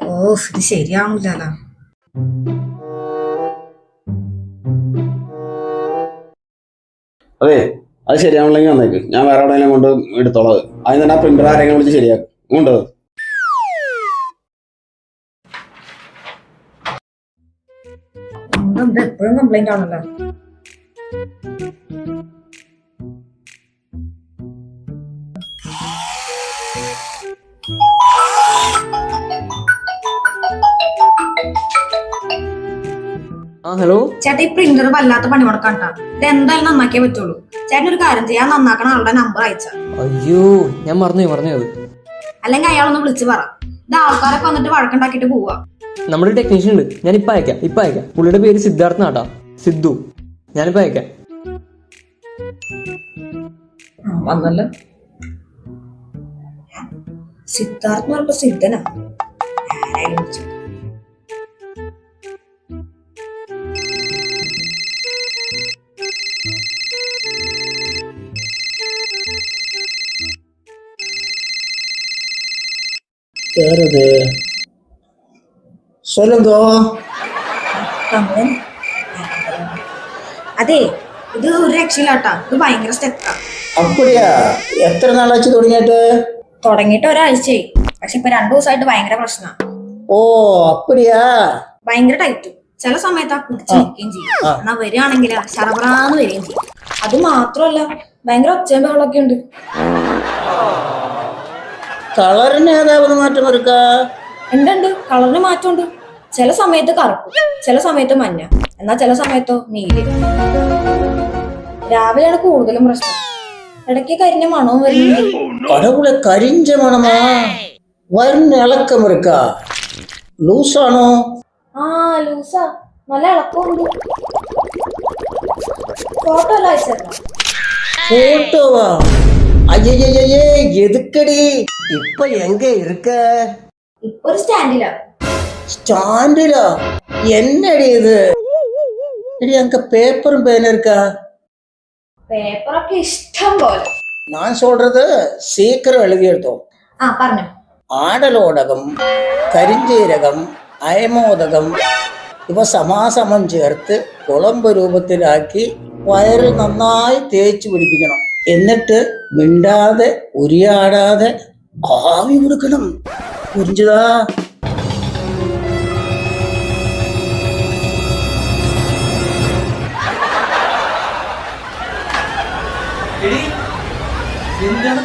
ഓ ഇത് ശരിയാവൂലല്ലോ. അതെ, അത് ശരിയാവണമെങ്കിൽ വന്നേക്ക്. ഞാൻ വേറെ എവിടെയെങ്കിലും കൊണ്ട് എടുത്തോളാം. അതിന് തന്നെ ആ പ്രിന്റർ ആരെങ്കിലും വിളിച്ച് ശരിയാക്കും. കൊണ്ടത് എപ്പോഴും കംപ്ലൈന്റ് ആണല്ലോ. ഹലോ ചേട്ടാ, ഈ പ്രിന്റർ വല്ലാത്ത പണി മുടക്കാട്ടാ. ഇത് എന്തായാലും നന്നാക്കിയേ പറ്റുള്ളൂ. ചേട്ടൻ ഒരു കാര്യം ചെയ്യാൻ, നന്നാക്കണ ആളുടെ നമ്പർ അയച്ച. അയ്യോ, ഞാൻ മറന്നു. അല്ലെങ്കിൽ അയാളൊന്ന് വിളിച്ചു പറ. ഇത് ആൾക്കാരൊക്കെ വന്നിട്ട് വഴക്കുണ്ടാക്കിട്ട് പോവാ. നമ്മുടെ ടെക്നീഷ്യൻ ഉണ്ട്, ഞാൻ ഇപ്പൊ അയക്കാം. പുള്ളിയുടെ പേര് സിദ്ധാർത്ഥ നാട്ടാ, സിദ്ധു. ഞാനിപ്പോ അയക്കാം. വന്നല്ലോ. സിദ്ധാർത്ഥ പറഞ്ഞ സിദ്ധനാ. അതെ, ഇത് ഒരു രക്ഷയില്ലാട്ടാ. ഇത് ഭയങ്കര സ്റ്റെക്കാ. அப்படியா? എത്ര നാളാச்சு തുടങ്ങിയിട്ട് ഒരാഴ്ചയായി. പക്ഷെ ഇപ്പൊ 2 ദിവസമായിട്ട് ഭയങ്കര പ്രശ്നമാണ്. ഓ அப்படியா? ഭയങ്കര ടൈറ്റ്. ചില സമയത്ത് ആ പിടിച്ച് നിൽക്കുകയും ചെയ്യും. എന്നാ വരികയാണെങ്കിൽ ശരവറാന്ന് വരികയും ചെയ്യും. അത് മാത്രമല്ല, ഭയങ്കര ഒച്ചയും ബഹളമൊക്കെ ഉണ്ട്. കളറിന് ഏതാവത് മാറ്റം இருக்கா? ഉണ്ട്, കളറിന് മാറ്റമുണ്ട്. ചില സമയത്ത് കറുപ്പ്, ചില സമയത്ത് മഞ്ഞ, എന്നാ ചില സമയത്തോ നീല്. രാവിലെയാണ് കൂടുതലും പ്രശ്നം. ഇടയ്ക്ക് കരിഞ്ഞ മണവും വരുന്നുണ്ട്. கடவுளே, കരിஞ்ச മണമാ? വരുന്ന ഇളക്കം இருக்கா? ലൂസാണോ? ലൂസാ, നല്ല ഇളക്കമുണ്ട്. ഫോട്ടോ എല്ലാം അയച്ചേക്കാം. போட்டோவா? ஐயே, எதுக்கடி? இப்ப எங்க இருக்க? ഇപ്പൊ ഒരു സ്റ്റാൻഡിലാ. ஸ்டாண்டிலா? என்னடி இது? എടി, அங்க பேப்பரும் பேன் இருக்கா? പേപ്പറൊക്കെ ഇഷ്ടം പോലെ. ഞാൻ சொல்றது സീക്കിരം എഴുതി എടുത്തോ. പറഞ്ഞോ. ആടലോടകം, കരിഞ്ജീരകം, അയമോദകം ഇവ സമാസമം ചേർത്ത് കുളമ്പ് രൂപത്തിലാക്കി വയറിൽ നന്നായി തേച്ച് പിടിപ്പിക്കണം. എന്നിട്ട് മിണ്ടാതെ ഉരിയാടാതെ ആവി കൊടുക്കണം. പുരിഞ്ചതാ? എന്താണ്